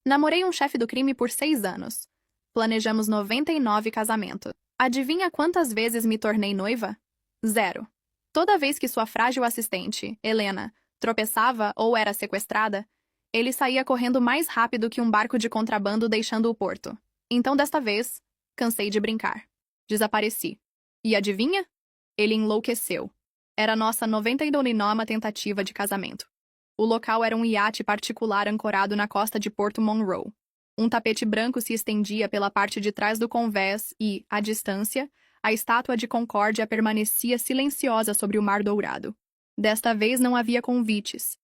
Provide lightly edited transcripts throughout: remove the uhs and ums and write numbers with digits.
Namorei um chefe do crime por 6 anos. Planejamos 99 casamentos. Adivinha quantas vezes me tornei noiva? 0. Toda vez que sua frágil assistente, Helena, tropeçava ou era sequestrada, ele saía correndo mais rápido que um barco de contrabando deixando o porto. Então, desta vez, cansei de brincar. Desapareci. E adivinha? Ele enlouqueceu. Era nossa 99ª tentativa de casamento. O local era um iate particular ancorado na costa de Porto Monroe. Um tapete branco se estendia pela parte de trás do convés e, à distância, a estátua de Concórdia permanecia silenciosa sobre o mar dourado. Desta vez não havia convites,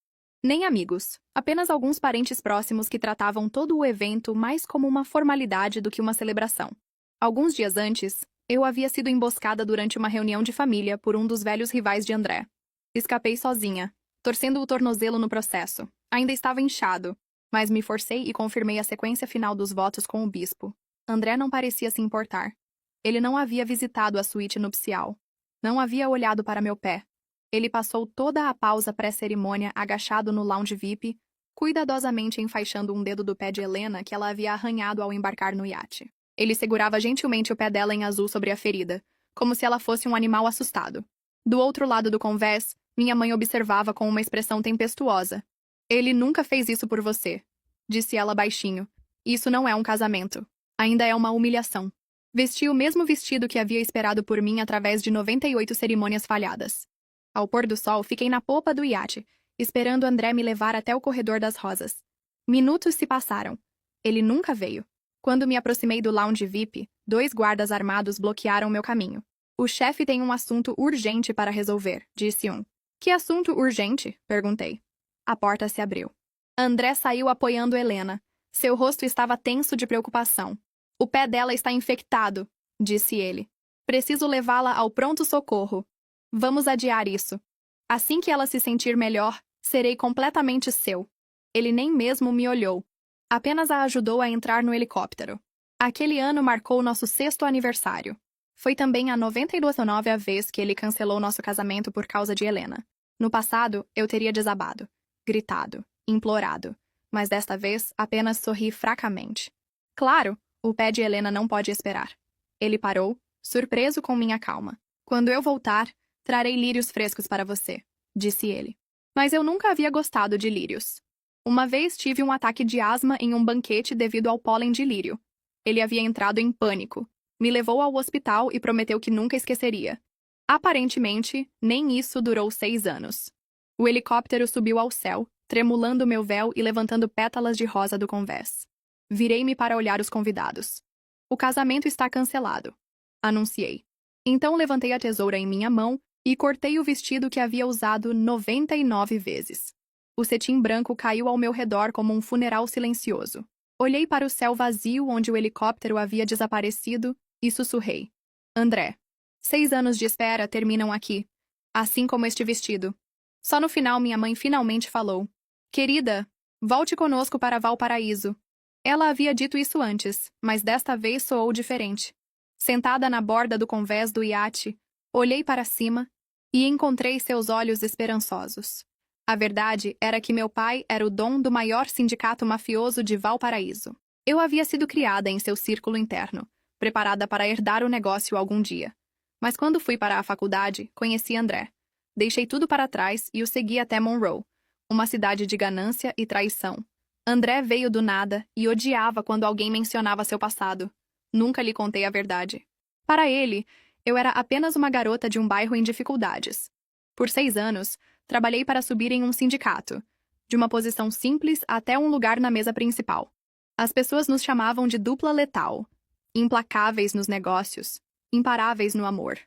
nem amigos, apenas alguns parentes próximos que tratavam todo o evento mais como uma formalidade do que uma celebração. Alguns dias antes, eu havia sido emboscada durante uma reunião de família por um dos velhos rivais de André. Escapei sozinha, torcendo o tornozelo no processo. Ainda estava inchado, mas me forcei e confirmei a sequência final dos votos com o bispo. André não parecia se importar. Ele não havia visitado a suíte nupcial. Não havia olhado para meu pé. Ele passou toda a pausa pré-cerimônia agachado no lounge VIP, cuidadosamente enfaixando um dedo do pé de Helena que ela havia arranhado ao embarcar no iate. Ele segurava gentilmente o pé dela em azul sobre a ferida, como se ela fosse um animal assustado. Do outro lado do convés, minha mãe observava com uma expressão tempestuosa. Ele nunca fez isso por você, disse ela baixinho. Isso não é um casamento. Ainda é uma humilhação. Vesti o mesmo vestido que havia esperado por mim através de 98 cerimônias falhadas. Ao pôr do sol, fiquei na popa do iate, esperando André me levar até o corredor das rosas. Minutos se passaram. Ele nunca veio. Quando me aproximei do lounge VIP, 2 guardas armados bloquearam meu caminho. O chefe tem um assunto urgente para resolver, disse um. Que assunto urgente? Perguntei. A porta se abriu. André saiu apoiando Helena. Seu rosto estava tenso de preocupação. O pé dela está infectado, disse ele. Preciso levá-la ao pronto-socorro. Vamos adiar isso. Assim que ela se sentir melhor, serei completamente seu. Ele nem mesmo me olhou. Apenas a ajudou a entrar no helicóptero. Aquele ano marcou nosso 6º aniversário. Foi também a 99ª vez que ele cancelou nosso casamento por causa de Helena. No passado, eu teria desabado, gritado, implorado, mas desta vez apenas sorri fracamente. Claro, o pé de Helena não pode esperar. Ele parou, surpreso com minha calma. Quando eu voltar, trarei lírios frescos para você, disse ele. Mas eu nunca havia gostado de lírios. Uma vez tive um ataque de asma em um banquete devido ao pólen de lírio. Ele havia entrado em pânico. Me levou ao hospital e prometeu que nunca esqueceria. Aparentemente, nem isso durou 6 anos. O helicóptero subiu ao céu, tremulando meu véu e levantando pétalas de rosa do convés. Virei-me para olhar os convidados. O casamento está cancelado, anunciei. Então levantei a tesoura em minha mão e cortei o vestido que havia usado 99 vezes. O cetim branco caiu ao meu redor como um funeral silencioso. Olhei para o céu vazio onde o helicóptero havia desaparecido e sussurrei. André, 6 anos de espera terminam aqui, assim como este vestido. Só no final minha mãe finalmente falou. Querida, volte conosco para Valparaíso. Ela havia dito isso antes, mas desta vez soou diferente. Sentada na borda do convés do iate, olhei para cima e encontrei seus olhos esperançosos. A verdade era que meu pai era o dono do maior sindicato mafioso de Valparaíso. Eu havia sido criada em seu círculo interno, preparada para herdar o negócio algum dia. Mas quando fui para a faculdade, conheci André. Deixei tudo para trás e o segui até Monroe, uma cidade de ganância e traição. André veio do nada e odiava quando alguém mencionava seu passado. Nunca lhe contei a verdade. Para ele, eu era apenas uma garota de um bairro em dificuldades. Por 6 anos, trabalhei para subir em um sindicato, de uma posição simples até um lugar na mesa principal. As pessoas nos chamavam de dupla letal, implacáveis nos negócios, imparáveis no amor.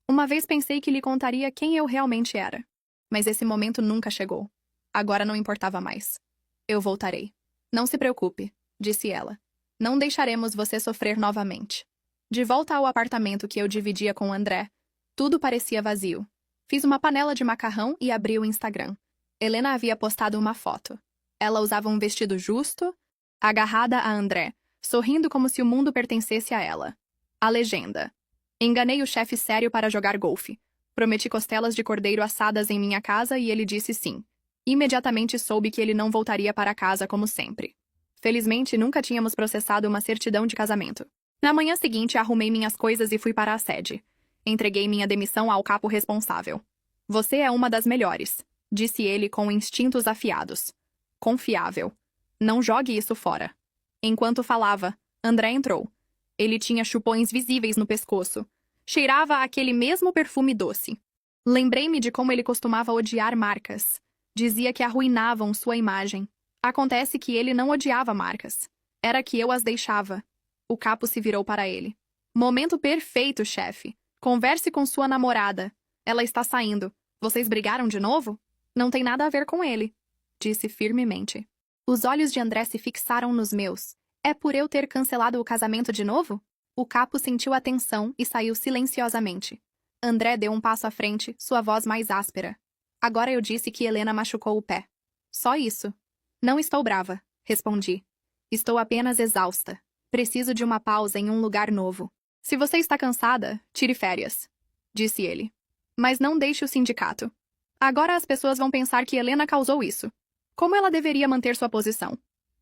Uma vez pensei que lhe contaria quem eu realmente era, mas esse momento nunca chegou. Agora não importava mais. Eu voltarei. Não se preocupe, disse ela. Não deixaremos você sofrer novamente. De volta ao apartamento que eu dividia com André, tudo parecia vazio. Fiz uma panela de macarrão e abri o Instagram. Helena havia postado uma foto. Ela usava um vestido justo, agarrada a André, sorrindo como se o mundo pertencesse a ela. A legenda. Enganei o chefe sério para jogar golfe. Prometi costelas de cordeiro assadas em minha casa e ele disse sim. Imediatamente soube que ele não voltaria para casa como sempre. Felizmente, nunca tínhamos processado uma certidão de casamento. Na manhã seguinte, arrumei minhas coisas e fui para a sede. Entreguei minha demissão ao capo responsável. Você é uma das melhores, disse ele com instintos afiados. Confiável. Não jogue isso fora. Enquanto falava, André entrou. Ele tinha chupões visíveis no pescoço. Cheirava aquele mesmo perfume doce. Lembrei-me de como ele costumava odiar marcas. Dizia que arruinavam sua imagem. Acontece que ele não odiava marcas. Era que eu as deixava. O capo se virou para ele. Momento perfeito, chefe. Converse com sua namorada. Ela está saindo. Vocês brigaram de novo? Não tem nada a ver com ele, disse firmemente. Os olhos de André se fixaram nos meus. É por eu ter cancelado o casamento de novo? O capo sentiu a tensão e saiu silenciosamente. André deu um passo à frente, sua voz mais áspera. Agora eu disse que Helena machucou o pé. Só isso. Não estou brava, respondi. Estou apenas exausta. Preciso de uma pausa em um lugar novo. Se você está cansada, tire férias, disse ele. Mas não deixe o sindicato. Agora as pessoas vão pensar que Helena causou isso. Como ela deveria manter sua posição?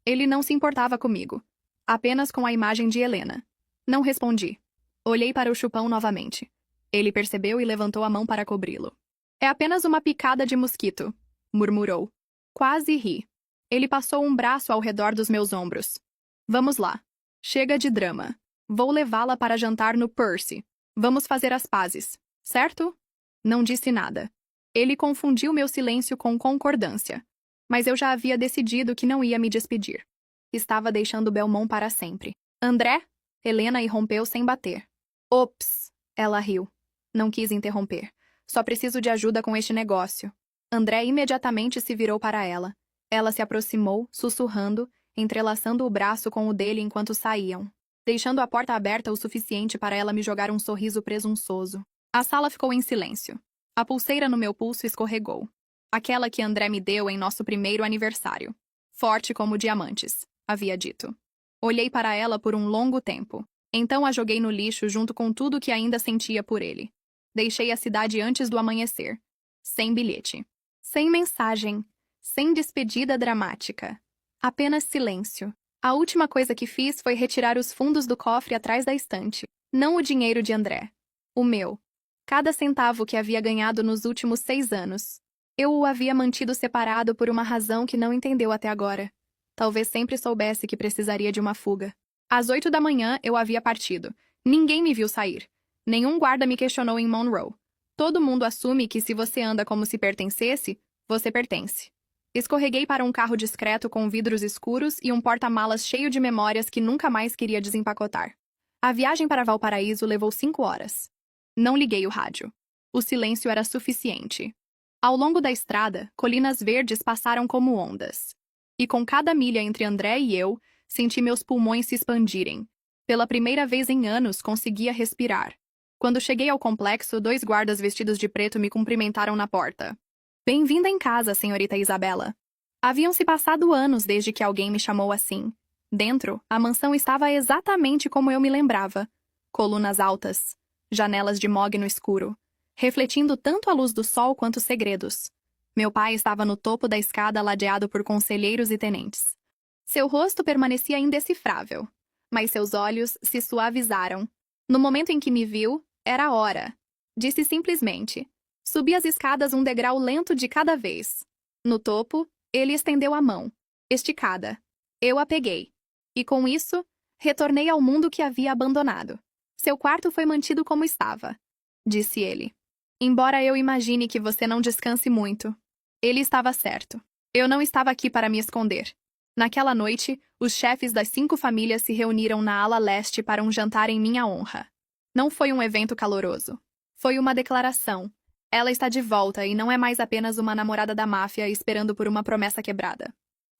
Ele não se importava comigo. Apenas com a imagem de Helena. Não respondi. Olhei para o chupão novamente. Ele percebeu e levantou a mão para cobri-lo. É apenas uma picada de mosquito, murmurou. Quase ri. Ele passou um braço ao redor dos meus ombros. Vamos lá. Chega de drama. Vou levá-la para jantar no Percy. Vamos fazer as pazes, certo? Não disse nada. Ele confundiu meu silêncio com concordância. Mas eu já havia decidido que não ia me despedir. Estava deixando Belmont para sempre. André? Helena irrompeu sem bater. Ops! Ela riu. Não quis interromper. Só preciso de ajuda com este negócio. André imediatamente se virou para ela. Ela se aproximou, sussurrando, entrelaçando o braço com o dele enquanto saíam, deixando a porta aberta o suficiente para ela me jogar um sorriso presunçoso. A sala ficou em silêncio. A pulseira no meu pulso escorregou. Aquela que André me deu em nosso primeiro aniversário. Forte como diamantes, havia dito. Olhei para ela por um longo tempo. Então a joguei no lixo junto com tudo que ainda sentia por ele. Deixei a cidade antes do amanhecer. Sem bilhete. Sem mensagem. Sem despedida dramática. Apenas silêncio. A última coisa que fiz foi retirar os fundos do cofre atrás da estante. Não o dinheiro de André. O meu. Cada centavo que havia ganhado nos últimos 6 anos. Eu o havia mantido separado por uma razão que não entendeu até agora. Talvez sempre soubesse que precisaria de uma fuga. Às 8 da manhã, eu havia partido. Ninguém me viu sair. Nenhum guarda me questionou em Monroe. Todo mundo assume que se você anda como se pertencesse, você pertence. Escorreguei para um carro discreto com vidros escuros e um porta-malas cheio de memórias que nunca mais queria desempacotar. A viagem para Valparaíso levou 5 horas. Não liguei o rádio. O silêncio era suficiente. Ao longo da estrada, colinas verdes passaram como ondas. E com cada milha entre André e eu, senti meus pulmões se expandirem. Pela primeira vez em anos, conseguia respirar. Quando cheguei ao complexo, 2 guardas vestidos de preto me cumprimentaram na porta. Bem-vinda em casa, senhorita Isabela. Haviam se passado anos desde que alguém me chamou assim. Dentro, a mansão estava exatamente como eu me lembrava. Colunas altas, janelas de mogno escuro, refletindo tanto a luz do sol quanto segredos. Meu pai estava no topo da escada ladeado por conselheiros e tenentes. Seu rosto permanecia indecifrável, mas seus olhos se suavizaram. No momento em que me viu, era a hora. Disse simplesmente. Subi as escadas um degrau lento de cada vez. No topo, ele estendeu a mão, esticada. Eu a peguei. E com isso, retornei ao mundo que havia abandonado. Seu quarto foi mantido como estava, disse ele. Embora eu imagine que você não descanse muito. Ele estava certo. Eu não estava aqui para me esconder. Naquela noite, os chefes das 5 famílias se reuniram na ala leste para um jantar em minha honra. Não foi um evento caloroso. Foi uma declaração. Ela está de volta e não é mais apenas uma namorada da máfia esperando por uma promessa quebrada.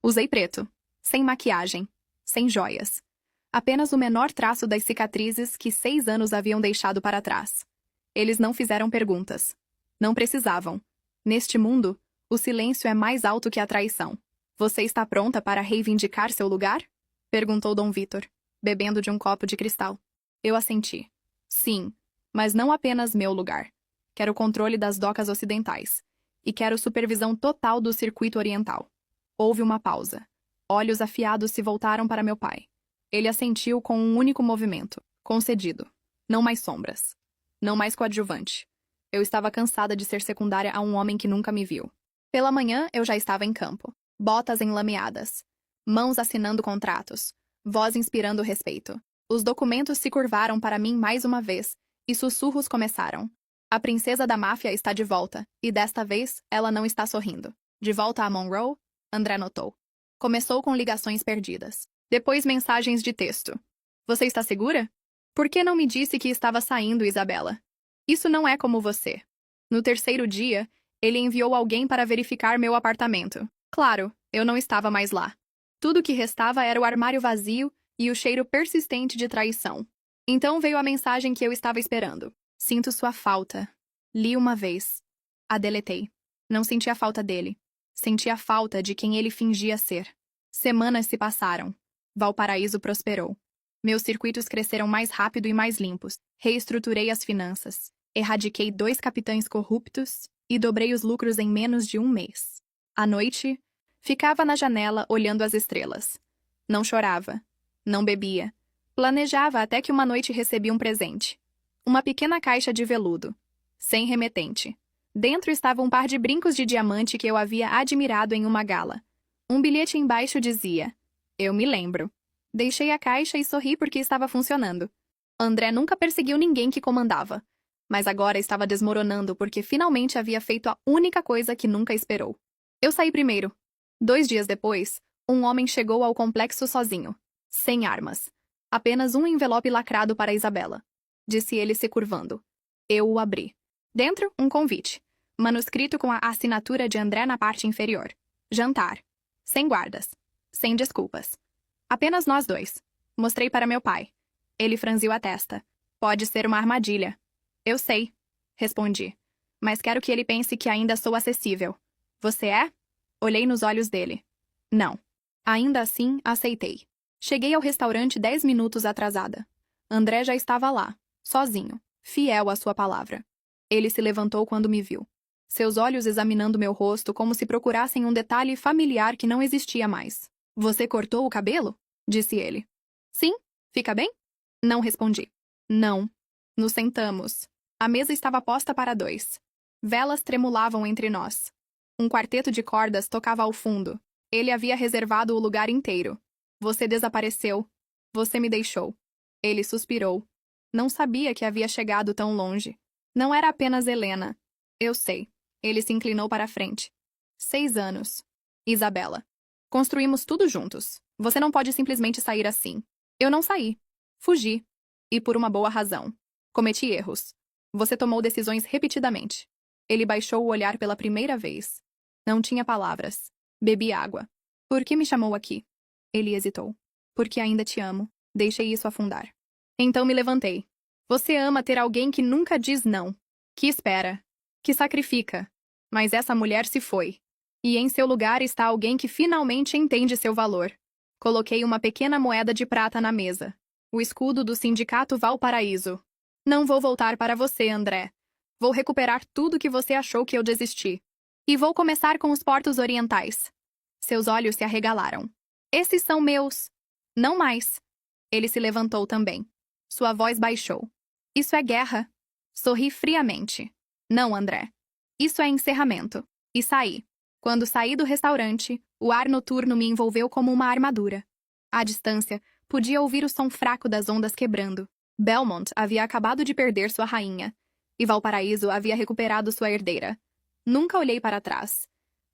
Usei preto. Sem maquiagem. Sem joias. Apenas o menor traço das cicatrizes que 6 anos haviam deixado para trás. Eles não fizeram perguntas. Não precisavam. Neste mundo, o silêncio é mais alto que a traição. Você está pronta para reivindicar seu lugar? Perguntou Dom Vítor, bebendo de um copo de cristal. Eu assenti. Sim, mas não apenas meu lugar. Quero o controle das docas ocidentais. E quero supervisão total do circuito oriental. Houve uma pausa. Olhos afiados se voltaram para meu pai. Ele assentiu com um único movimento. Concedido. Não mais sombras. Não mais coadjuvante. Eu estava cansada de ser secundária a um homem que nunca me viu. Pela manhã, eu já estava em campo. Botas enlameadas. Mãos assinando contratos. Voz inspirando respeito. Os documentos se curvaram para mim mais uma vez, e sussurros começaram. A princesa da máfia está de volta, e desta vez ela não está sorrindo. De volta a Monroe? André notou. Começou com ligações perdidas. Depois mensagens de texto. Você está segura? Por que não me disse que estava saindo, Isabela? Isso não é como você. No terceiro dia, ele enviou alguém para verificar meu apartamento. Claro, eu não estava mais lá. Tudo que restava era o armário vazio e o cheiro persistente de traição. Então veio a mensagem que eu estava esperando. Sinto sua falta. Li uma vez. A deletei. Não senti a falta dele. Senti a falta de quem ele fingia ser. Semanas se passaram. Valparaíso prosperou. Meus circuitos cresceram mais rápido e mais limpos. Reestruturei as finanças. Erradiquei 2 capitães corruptos e dobrei os lucros em menos de um mês. À noite, ficava na janela olhando as estrelas. Não chorava. Não bebia. Planejava até que uma noite recebi um presente. Uma pequena caixa de veludo. Sem remetente. Dentro estava um par de brincos de diamante que eu havia admirado em uma gala. Um bilhete embaixo dizia: Eu me lembro. Deixei a caixa e sorri porque estava funcionando. André nunca perseguiu ninguém que comandava. Mas agora estava desmoronando porque finalmente havia feito a única coisa que nunca esperou. Eu saí primeiro. 2 dias depois, um homem chegou ao complexo sozinho. Sem armas. Apenas um envelope lacrado para Isabela. Disse ele se curvando. Eu o abri. Dentro, um convite. Manuscrito com a assinatura de André na parte inferior. Jantar. Sem guardas. Sem desculpas. Apenas nós dois. Mostrei para meu pai. Ele franziu a testa. Pode ser uma armadilha. Eu sei. Respondi. Mas quero que ele pense que ainda sou acessível. Você é? Olhei nos olhos dele. Não. Ainda assim, aceitei. Cheguei ao restaurante 10 minutos atrasada. André já estava lá, sozinho, fiel à sua palavra. Ele se levantou quando me viu. Seus olhos examinando meu rosto como se procurassem um detalhe familiar que não existia mais. Você cortou o cabelo? Disse ele. Sim, fica bem? Não respondi. Não. Nos sentamos. A mesa estava posta para 2. Velas tremulavam entre nós. Um quarteto de cordas tocava ao fundo. Ele havia reservado o lugar inteiro. Você desapareceu. Você me deixou. Ele suspirou. Não sabia que havia chegado tão longe. Não era apenas Helena. Eu sei. Ele se inclinou para a frente. 6 anos. Isabela. Construímos tudo juntos. Você não pode simplesmente sair assim. Eu não saí. Fugi. E por uma boa razão. Cometi erros. Você tomou decisões repetidamente. Ele baixou o olhar pela primeira vez. Não tinha palavras. Bebi água. Por que me chamou aqui? Ele hesitou. Porque ainda te amo. Deixei isso afundar. Então me levantei. Você ama ter alguém que nunca diz não. Que espera. Que sacrifica. Mas essa mulher se foi. E em seu lugar está alguém que finalmente entende seu valor. Coloquei uma pequena moeda de prata na mesa. O escudo do Sindicato Valparaíso. Não vou voltar para você, André. Vou recuperar tudo que você achou que eu desisti. E vou começar com os portos orientais. Seus olhos se arregalaram. Esses são meus. Não mais. Ele se levantou também. Sua voz baixou. Isso é guerra. Sorri friamente. Não, André. Isso é encerramento. E saí. Quando saí do restaurante, o ar noturno me envolveu como uma armadura. À distância, podia ouvir o som fraco das ondas quebrando. Belmont havia acabado de perder sua rainha, e Valparaíso havia recuperado sua herdeira. Nunca olhei para trás.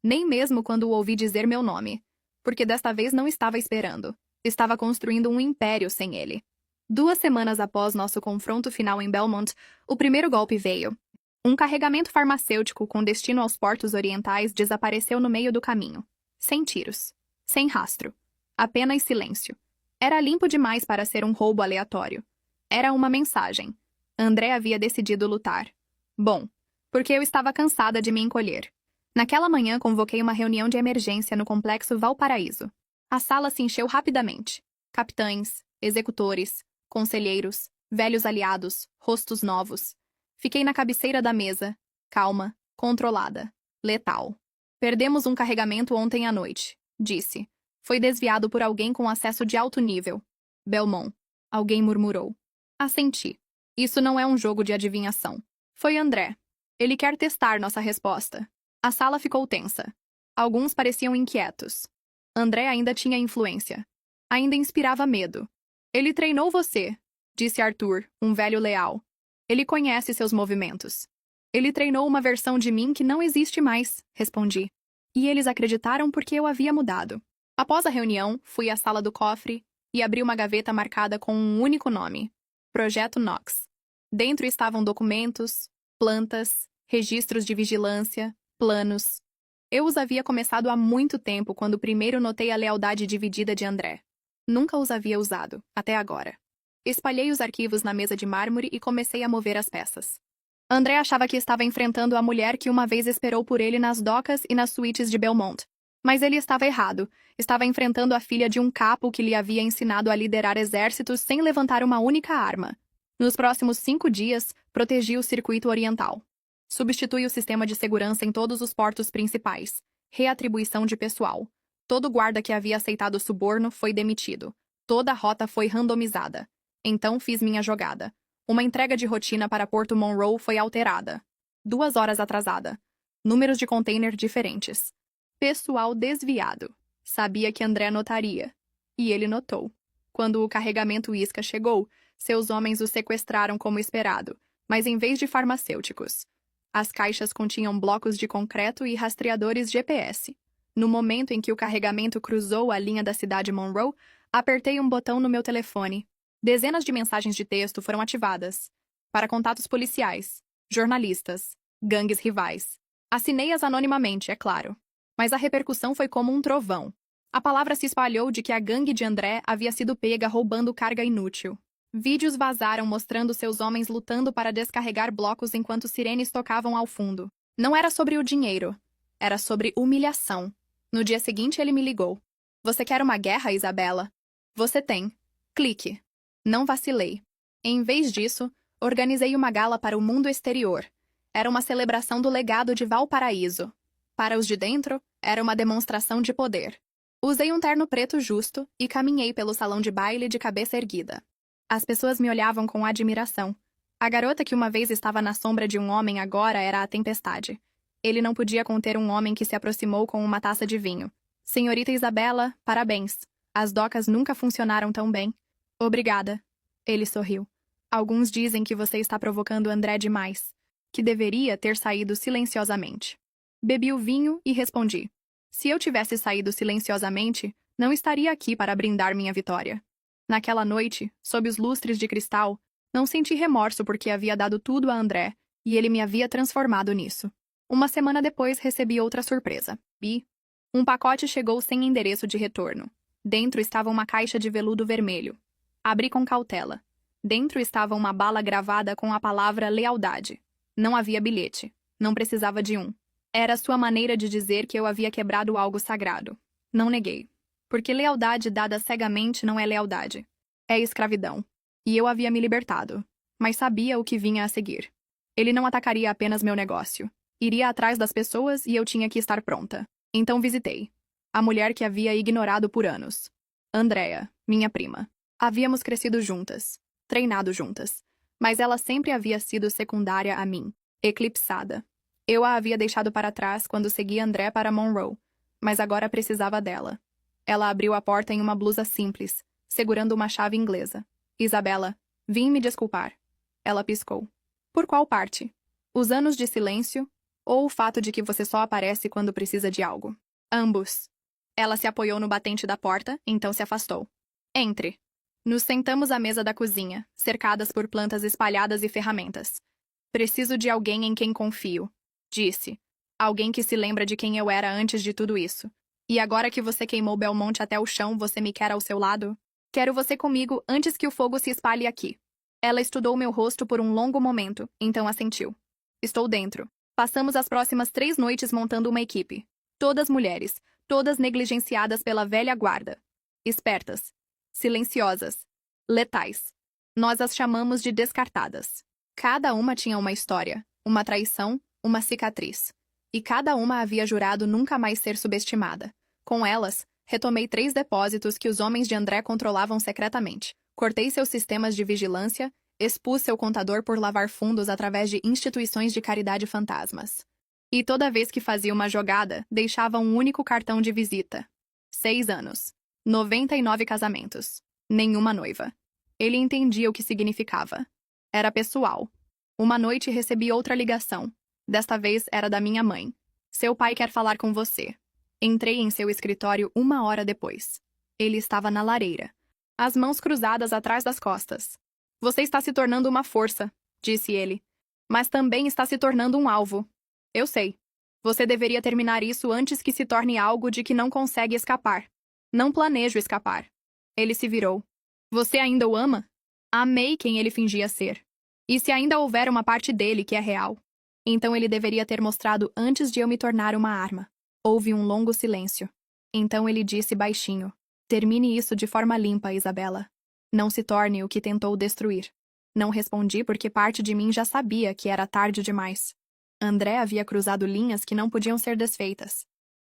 Nem mesmo quando o ouvi dizer meu nome. Porque desta vez não estava esperando. Estava construindo um império sem ele. 2 semanas após nosso confronto final em Belmont, o primeiro golpe veio. Um carregamento farmacêutico com destino aos portos orientais desapareceu no meio do caminho. Sem tiros. Sem rastro. Apenas silêncio. Era limpo demais para ser um roubo aleatório. Era uma mensagem. André havia decidido lutar. Bom, porque eu estava cansada de me encolher. Naquela manhã convoquei uma reunião de emergência no complexo Valparaíso. A sala se encheu rapidamente. Capitães, executores, conselheiros, velhos aliados, rostos novos. Fiquei na cabeceira da mesa, calma, controlada, letal. Perdemos um carregamento ontem à noite, disse. Foi desviado por alguém com acesso de alto nível. Belmont. Alguém murmurou. Assenti. Isso não é um jogo de adivinhação. Foi André. Ele quer testar nossa resposta. A sala ficou tensa. Alguns pareciam inquietos. André ainda tinha influência. Ainda inspirava medo. Ele treinou você, disse Arthur, um velho leal. Ele conhece seus movimentos. Ele treinou uma versão de mim que não existe mais, respondi. E eles acreditaram porque eu havia mudado. Após a reunião, fui à sala do cofre e abri uma gaveta marcada com um único nome: Projeto Knox. Dentro estavam documentos, plantas, registros de vigilância, planos. Eu os havia começado há muito tempo quando primeiro notei a lealdade dividida de André. Nunca os havia usado, até agora. Espalhei os arquivos na mesa de mármore e comecei a mover as peças. André achava que estava enfrentando a mulher que uma vez esperou por ele nas docas e nas suítes de Belmont. Mas ele estava errado. Estava enfrentando a filha de um capo que lhe havia ensinado a liderar exércitos sem levantar uma única arma. Nos próximos 5 dias, protegi o circuito oriental. Substitui o sistema de segurança em todos os portos principais. Reatribuição de pessoal. Todo guarda que havia aceitado suborno foi demitido. Toda a rota foi randomizada. Então fiz minha jogada. Uma entrega de rotina para Porto Monroe foi alterada. 2 horas atrasada. Números de container diferentes. Pessoal desviado. Sabia que André notaria. E ele notou. Quando o carregamento isca chegou, seus homens o sequestraram como esperado, mas em vez de farmacêuticos. As caixas continham blocos de concreto e rastreadores GPS. No momento em que o carregamento cruzou a linha da cidade Monroe, apertei um botão no meu telefone. Dezenas de mensagens de texto foram ativadas. Para contatos policiais, jornalistas, gangues rivais. Assinei-as anonimamente, é claro. Mas a repercussão foi como um trovão. A palavra se espalhou de que a gangue de André havia sido pega roubando carga inútil. Vídeos vazaram mostrando seus homens lutando para descarregar blocos enquanto sirenes tocavam ao fundo. Não era sobre o dinheiro. Era sobre humilhação. No dia seguinte ele me ligou. Você quer uma guerra, Isabela? Você tem. Clique. Não vacilei. Em vez disso, organizei uma gala para o mundo exterior. Era uma celebração do legado de Valparaíso. Para os de dentro, era uma demonstração de poder. Usei um terno preto justo e caminhei pelo salão de baile de cabeça erguida. As pessoas me olhavam com admiração. A garota que uma vez estava na sombra de um homem agora era a tempestade. Ele não podia conter um homem que se aproximou com uma taça de vinho. Senhorita Isabela, parabéns. As docas nunca funcionaram tão bem. Obrigada. Ele sorriu. Alguns dizem que você está provocando André demais. Que deveria ter saído silenciosamente. Bebi o vinho e respondi. Se eu tivesse saído silenciosamente, não estaria aqui para brindar minha vitória. Naquela noite, sob os lustres de cristal, não senti remorso porque havia dado tudo a André e ele me havia transformado nisso. Uma semana depois recebi outra surpresa. Um pacote chegou sem endereço de retorno. Dentro estava uma caixa de veludo vermelho. Abri com cautela. Dentro estava uma bala gravada com a palavra lealdade. Não havia bilhete. Não precisava de um. Era sua maneira de dizer que eu havia quebrado algo sagrado. Não neguei. Porque lealdade dada cegamente não é lealdade. É escravidão. E eu havia me libertado. Mas sabia o que vinha a seguir. Ele não atacaria apenas meu negócio. Iria atrás das pessoas e eu tinha que estar pronta. Então visitei. A mulher que havia ignorado por anos. Andrea, minha prima. Havíamos crescido juntas. Treinado juntas. Mas ela sempre havia sido secundária a mim. Eclipsada. Eu a havia deixado para trás quando segui André para Monroe. Mas agora precisava dela. Ela abriu a porta em uma blusa simples, segurando uma chave inglesa. Isabela, vim me desculpar. Ela piscou. Por qual parte? Os anos de silêncio ou o fato de que você só aparece quando precisa de algo? Ambos. Ela se apoiou no batente da porta, então se afastou. Entre. Nos sentamos à mesa da cozinha, cercadas por plantas espalhadas e ferramentas. Preciso de alguém em quem confio, disse. Alguém que se lembra de quem eu era antes de tudo isso. E agora que você queimou Belmont até o chão, você me quer ao seu lado? Quero você comigo antes que o fogo se espalhe aqui. Ela estudou meu rosto por um longo momento, então assentiu. Estou dentro. Passamos as próximas 3 noites montando uma equipe. Todas mulheres, todas negligenciadas pela velha guarda. Espertas. Silenciosas. Letais. Nós as chamamos de descartadas. Cada uma tinha uma história, uma traição, uma cicatriz. E cada uma havia jurado nunca mais ser subestimada. Com elas, Retomei 3 depósitos que os homens de André controlavam secretamente. Cortei seus sistemas de vigilância, expus seu contador por lavar fundos através de instituições de caridade fantasmas. E toda vez que fazia uma jogada, deixava um único cartão de visita. 6 anos. 99 casamentos. Nenhuma noiva. Ele entendia o que significava. Era pessoal. Uma noite recebi outra ligação. Desta vez era da minha mãe. Seu pai quer falar com você. Entrei em seu escritório 1 hora depois. Ele estava na lareira, as mãos cruzadas atrás das costas. Você está se tornando uma força, disse ele. Mas também está se tornando um alvo. Eu sei. Você deveria terminar isso antes que se torne algo de que não consegue escapar. Não planejo escapar. Ele se virou. Você ainda o ama? Amei quem ele fingia ser. E se ainda houver uma parte dele que é real, então ele deveria ter mostrado antes de eu me tornar uma arma. Houve um longo silêncio. Então ele disse baixinho: termine isso de forma limpa, Isabela. Não se torne o que tentou destruir. Não respondi porque parte de mim já sabia que era tarde demais. André havia cruzado linhas que não podiam ser desfeitas.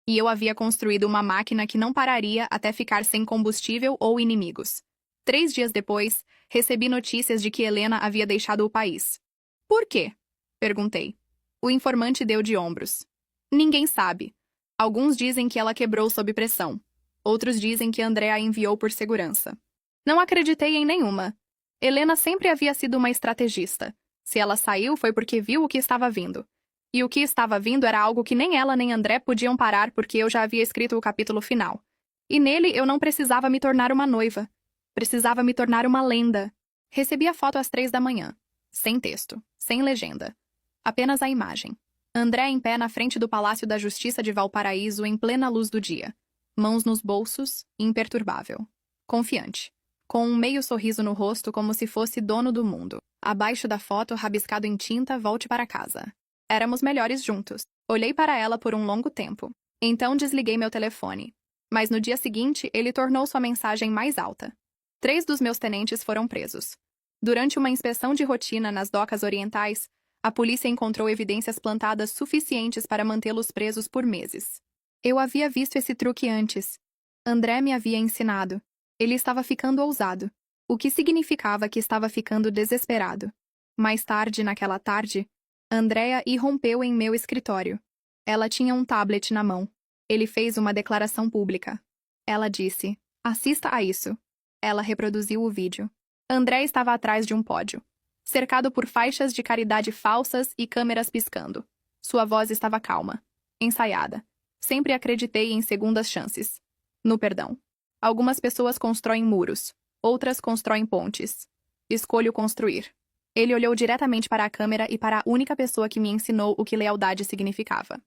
E eu havia construído uma máquina que não pararia até ficar sem combustível ou inimigos. 3 dias depois, recebi notícias de que Helena havia deixado o país. Por quê? Perguntei. O informante deu de ombros. Ninguém sabe. Alguns dizem que ela quebrou sob pressão. Outros dizem que André a enviou por segurança. Não acreditei em nenhuma. Helena sempre havia sido uma estrategista. Se ela saiu, foi porque viu o que estava vindo. E o que estava vindo era algo que nem ela nem André podiam parar porque eu já havia escrito o capítulo final. E nele eu não precisava me tornar uma noiva. Precisava me tornar uma lenda. Recebi a foto às 3 da manhã. Sem texto. Sem legenda. Apenas a imagem. André em pé na frente do Palácio da Justiça de Valparaíso em plena luz do dia. Mãos nos bolsos, imperturbável. Confiante. Com um meio sorriso no rosto como se fosse dono do mundo. Abaixo da foto, rabiscado em tinta, volte para casa. Éramos melhores juntos. Olhei para ela por um longo tempo. Então desliguei meu telefone. Mas no dia seguinte, ele tornou sua mensagem mais alta. 3 dos meus tenentes foram presos. Durante uma inspeção de rotina nas docas orientais, a polícia encontrou evidências plantadas suficientes para mantê-los presos por meses. Eu havia visto esse truque antes. André me havia ensinado. Ele estava ficando ousado, o que significava que estava ficando desesperado. Mais tarde, naquela tarde, Andrea irrompeu em meu escritório. Ela tinha um tablet na mão. Ele fez uma declaração pública. Ela disse: assista a isso. Ela reproduziu o vídeo. André estava atrás de um pódio, cercado por faixas de caridade falsas e câmeras piscando. Sua voz estava calma, ensaiada. Sempre acreditei em segundas chances. No perdão. Algumas pessoas constroem muros, outras constroem pontes. Escolho construir. Ele olhou diretamente para a câmera e para a única pessoa que me ensinou o que lealdade significava.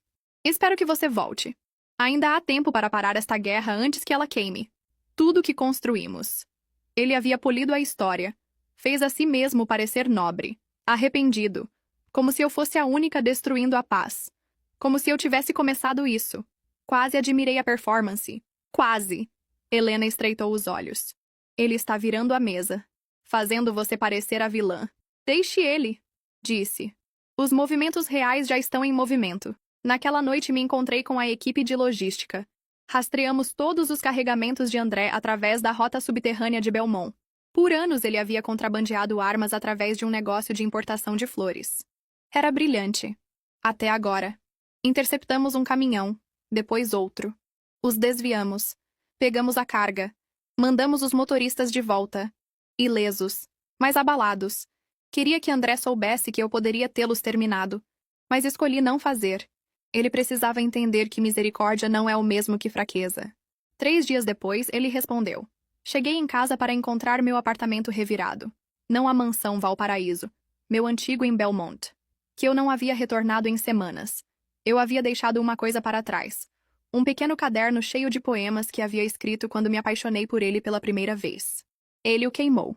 Espero que você volte. Ainda há tempo para parar esta guerra antes que ela queime. Tudo que construímos. Ele havia polido a história. Fez a si mesmo parecer nobre, arrependido, como se eu fosse a única destruindo a paz. Como se eu tivesse começado isso. Quase admirei a performance. Quase. Helena estreitou os olhos. Ele está virando a mesa, fazendo você parecer a vilã. Deixe ele, disse. Os movimentos reais já estão em movimento. Naquela noite me encontrei com a equipe de logística. Rastreamos todos os carregamentos de André através da rota subterrânea de Belmont. Por anos ele havia contrabandeado armas através de um negócio de importação de flores. Era brilhante. Até agora. Interceptamos um caminhão, depois outro. Os desviamos. Pegamos a carga. Mandamos os motoristas de volta. Ilesos, mas abalados. Queria que André soubesse que eu poderia tê-los terminado. Mas escolhi não fazer. Ele precisava entender que misericórdia não é o mesmo que fraqueza. 3 dias depois, ele respondeu. Cheguei em casa para encontrar meu apartamento revirado. Não a mansão Valparaíso. Meu antigo em Belmont. Que eu não havia retornado em semanas. Eu havia deixado uma coisa para trás. Um pequeno caderno cheio de poemas que havia escrito quando me apaixonei por ele pela primeira vez. Ele o queimou.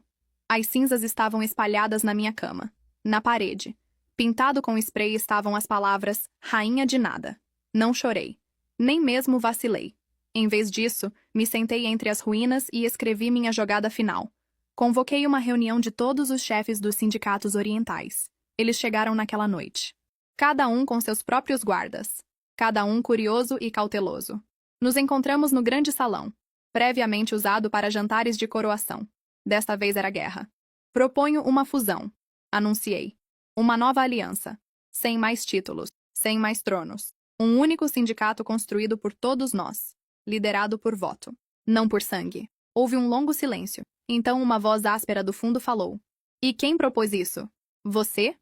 As cinzas estavam espalhadas na minha cama. Na parede. Pintado com spray estavam as palavras Rainha de Nada. Não chorei. Nem mesmo vacilei. Em vez disso, me sentei entre as ruínas e escrevi minha jogada final. Convoquei uma reunião de todos os chefes dos sindicatos orientais. Eles chegaram naquela noite. Cada um com seus próprios guardas. Cada um curioso e cauteloso. Nos encontramos no grande salão, previamente usado para jantares de coroação. Desta vez era guerra. Proponho uma fusão, anunciei. Uma nova aliança. Sem mais títulos, sem mais tronos. Um único sindicato construído por todos nós, liderado por voto, não por sangue. Houve um longo silêncio. Então uma voz áspera do fundo falou. E quem propôs isso? Você?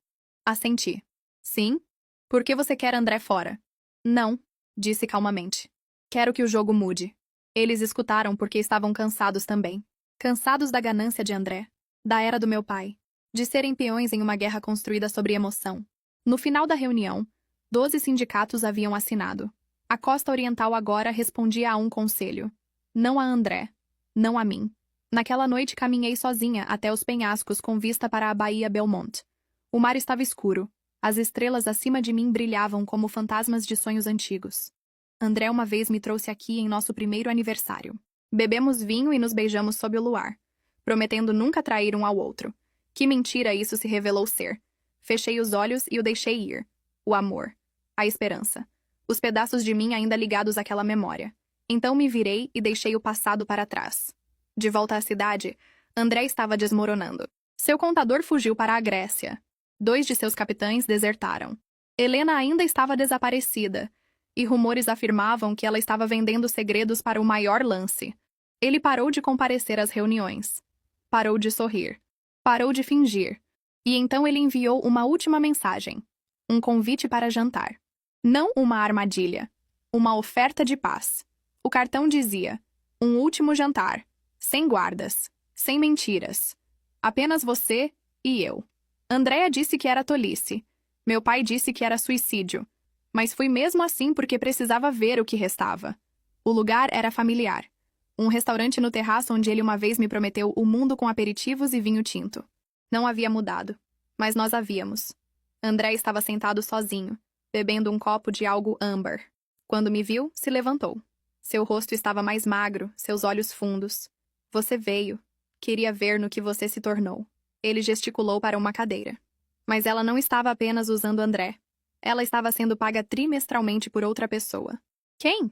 Assenti. Sim? Por que você quer André fora? Não, disse calmamente. Quero que o jogo mude. Eles escutaram porque estavam cansados também. Cansados da ganância de André, da era do meu pai, de serem peões em uma guerra construída sobre emoção. No final da reunião, 12 sindicatos haviam assinado. A Costa Oriental agora respondia a um conselho. Não a André. Não a mim. Naquela noite caminhei sozinha até os penhascos com vista para a Baía Belmont. O mar estava escuro. As estrelas acima de mim brilhavam como fantasmas de sonhos antigos. André uma vez me trouxe aqui em nosso primeiro aniversário. Bebemos vinho e nos beijamos sob o luar, prometendo nunca trair um ao outro. Que mentira isso se revelou ser. Fechei os olhos e o deixei ir. O amor. A esperança. Os pedaços de mim ainda ligados àquela memória. Então me virei e deixei o passado para trás. De volta à cidade, André estava desmoronando. Seu contador fugiu para a Grécia. 2 de seus capitães desertaram. Helena ainda estava desaparecida, e rumores afirmavam que ela estava vendendo segredos para o maior lance. Ele parou de comparecer às reuniões. Parou de sorrir. Parou de fingir. E então ele enviou uma última mensagem. Um convite para jantar. Não uma armadilha. Uma oferta de paz. O cartão dizia: um último jantar. Sem guardas. Sem mentiras. Apenas você e eu. Andréa disse que era tolice. Meu pai disse que era suicídio. Mas fui mesmo assim porque precisava ver o que restava. O lugar era familiar. Um restaurante no terraço onde ele uma vez me prometeu o mundo com aperitivos e vinho tinto. Não havia mudado. Mas nós havíamos. André estava sentado sozinho, bebendo um copo de algo âmbar. Quando me viu, se levantou. Seu rosto estava mais magro, seus olhos fundos. Você veio. Queria ver no que você se tornou. Ele gesticulou para uma cadeira. Mas ela não estava apenas usando André. Ela estava sendo paga trimestralmente por outra pessoa. Quem?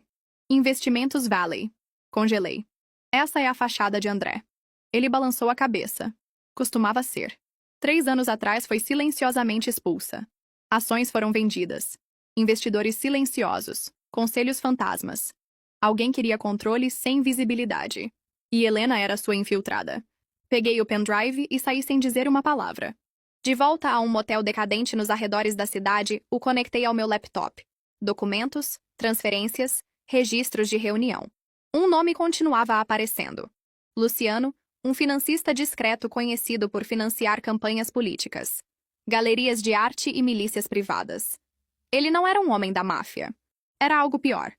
Investimentos Valley. Congelei. Essa é a fachada de André. Ele balançou a cabeça. Costumava ser. 3 anos atrás foi silenciosamente expulsa. Ações foram vendidas. Investidores silenciosos. Conselhos fantasmas. Alguém queria controle sem visibilidade. E Helena era sua infiltrada. Peguei o pendrive e saí sem dizer uma palavra. De volta a um motel decadente nos arredores da cidade, o conectei ao meu laptop. Documentos, transferências, registros de reunião. Um nome continuava aparecendo. Luciano, um financista discreto conhecido por financiar campanhas políticas, galerias de arte e milícias privadas. Ele não era um homem da máfia. Era algo pior.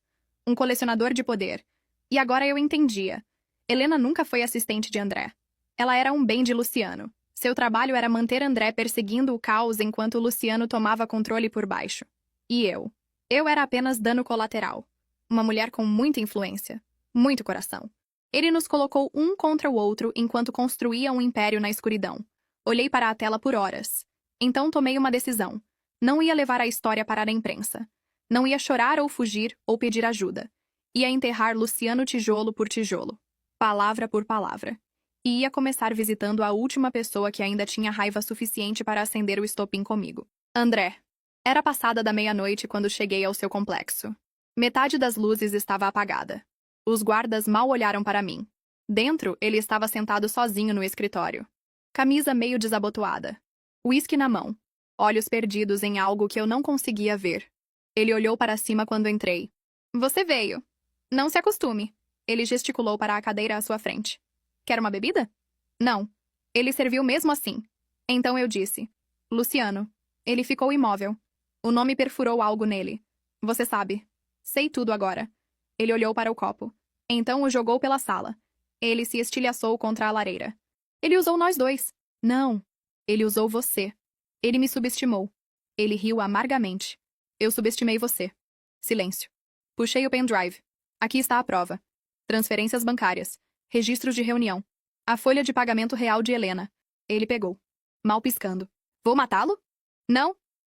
Um colecionador de poder. E agora eu entendia. Helena nunca foi assistente de André. Ela era um bem de Luciano. Seu trabalho era manter André perseguindo o caos enquanto Luciano tomava controle por baixo. E eu? Eu era apenas dano colateral. Uma mulher com muita influência. Muito coração. Ele nos colocou um contra o outro enquanto construía um império na escuridão. Olhei para a tela por horas. Então tomei uma decisão. Não ia levar a história para a imprensa. Não ia chorar ou fugir ou pedir ajuda. Ia enterrar Luciano tijolo por tijolo. Palavra por palavra. E ia começar visitando a última pessoa que ainda tinha raiva suficiente para acender o estopim comigo. André. Era passada da meia-noite quando cheguei ao seu complexo. Metade das luzes estava apagada. Os guardas mal olharam para mim. Dentro, ele estava sentado sozinho no escritório. Camisa meio desabotoada. Uísque na mão. Olhos perdidos em algo que eu não conseguia ver. Ele olhou para cima quando entrei. Você veio. Não se acostume. Ele gesticulou para a cadeira à sua frente. Quer uma bebida? Não. Ele serviu mesmo assim. Então eu disse. Luciano. Ele ficou imóvel. O nome perfurou algo nele. Você sabe. Sei tudo agora. Ele olhou para o copo. Então o jogou pela sala. Ele se estilhaçou contra a lareira. Ele usou nós dois. Não. Ele usou você. Ele me subestimou. Ele riu amargamente. Eu subestimei você. Silêncio. Puxei o pendrive. Aqui está a prova. Transferências bancárias. Registros de reunião. A folha de pagamento real de Helena. Ele pegou. Mal piscando. Vou matá-lo? Não.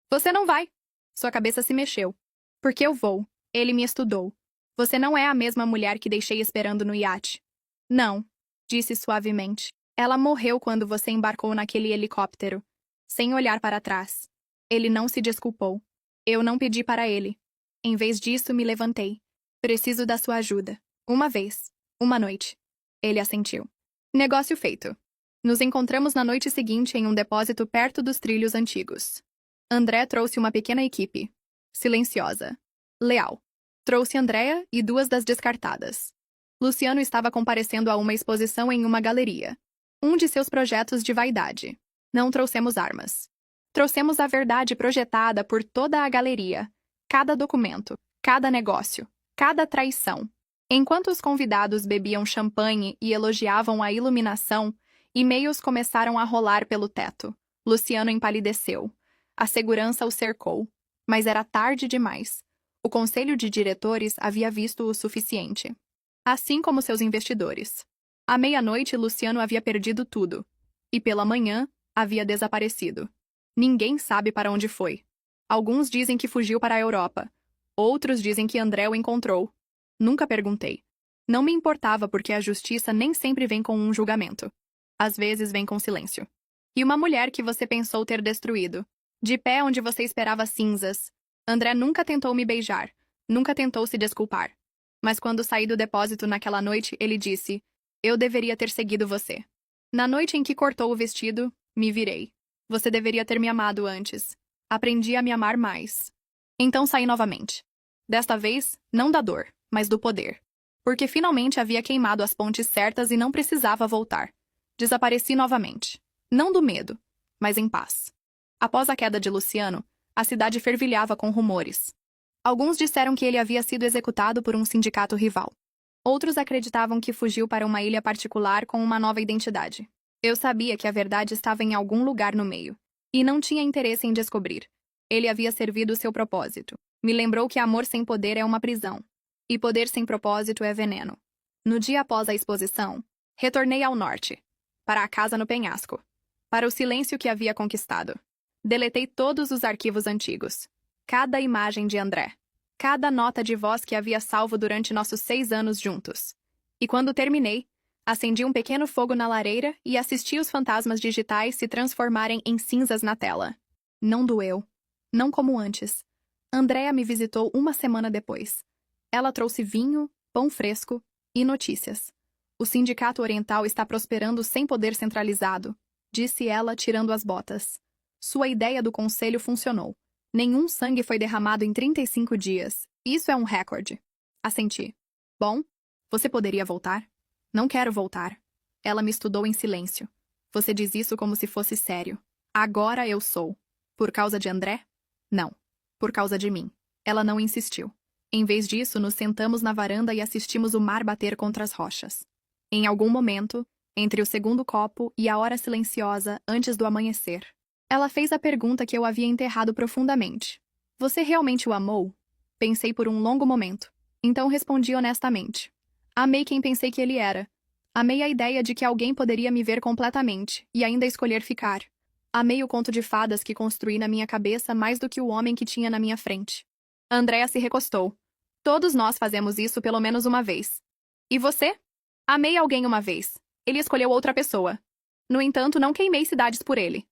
Você não vai. Sua cabeça se mexeu. Porque eu vou. Ele me estudou. Você não é a mesma mulher que deixei esperando no iate. Não, disse suavemente. Ela morreu quando você embarcou naquele helicóptero, sem olhar para trás. Ele não se desculpou. Eu não pedi para ele. Em vez disso, me levantei. Preciso da sua ajuda. Uma vez. Uma noite. Ele assentiu. Negócio feito. Nos encontramos na noite seguinte em um depósito perto dos trilhos antigos. André trouxe uma pequena equipe. Silenciosa. Leal. Trouxe Andréa e 2 das descartadas. Luciano estava comparecendo a uma exposição em uma galeria. Um de seus projetos de vaidade. Não trouxemos armas. Trouxemos a verdade projetada por toda a galeria. Cada documento, cada negócio, cada traição. Enquanto os convidados bebiam champanhe e elogiavam a iluminação, e-mails começaram a rolar pelo teto. Luciano empalideceu. A segurança o cercou. Mas era tarde demais. O conselho de diretores havia visto o suficiente. Assim como seus investidores. À meia-noite, Luciano havia perdido tudo. E pela manhã, havia desaparecido. Ninguém sabe para onde foi. Alguns dizem que fugiu para a Europa. Outros dizem que André o encontrou. Nunca perguntei. Não me importava porque a justiça nem sempre vem com um julgamento. Às vezes vem com silêncio. E uma mulher que você pensou ter destruído. De pé onde você esperava cinzas. André nunca tentou me beijar. Nunca tentou se desculpar. Mas quando saí do depósito naquela noite, ele disse: eu deveria ter seguido você. Na noite em que cortou o vestido, me virei. Você deveria ter me amado antes. Aprendi a me amar mais. Então saí novamente. Desta vez, não da dor, mas do poder. Porque finalmente havia queimado as pontes certas e não precisava voltar. Desapareci novamente. Não do medo, mas em paz. Após a queda de Luciano, a cidade fervilhava com rumores. Alguns disseram que ele havia sido executado por um sindicato rival. Outros acreditavam que fugiu para uma ilha particular com uma nova identidade. Eu sabia que a verdade estava em algum lugar no meio, e não tinha interesse em descobrir. Ele havia servido seu propósito. Me lembrou que amor sem poder é uma prisão, e poder sem propósito é veneno. No dia após a exposição, retornei ao norte, para a casa no penhasco, para o silêncio que havia conquistado. Deletei todos os arquivos antigos, cada imagem de André, cada nota de voz que havia salvo durante nossos 6 anos juntos. E quando terminei, acendi um pequeno fogo na lareira e assisti os fantasmas digitais se transformarem em cinzas na tela. Não doeu. Não como antes. Andréa me visitou uma semana depois. Ela trouxe vinho, pão fresco e notícias. O Sindicato Oriental está prosperando sem poder centralizado, disse ela, tirando as botas. Sua ideia do conselho funcionou. Nenhum sangue foi derramado em 35 dias. Isso é um recorde. Assenti. Bom, você poderia voltar? Não quero voltar. Ela me estudou em silêncio. Você diz isso como se fosse sério. Agora eu sou. Por causa de André? Não. Por causa de mim. Ela não insistiu. Em vez disso, nos sentamos na varanda e assistimos o mar bater contra as rochas. Em algum momento, entre o segundo copo e a hora silenciosa antes do amanhecer, ela fez a pergunta que eu havia enterrado profundamente. Você realmente o amou? Pensei por um longo momento. Então respondi honestamente. Amei quem pensei que ele era. Amei a ideia de que alguém poderia me ver completamente e ainda escolher ficar. Amei o conto de fadas que construí na minha cabeça mais do que o homem que tinha na minha frente. Andréa se recostou. Todos nós fazemos isso pelo menos uma vez. E você? Amei alguém uma vez. Ele escolheu outra pessoa. No entanto, não queimei cidades por ele.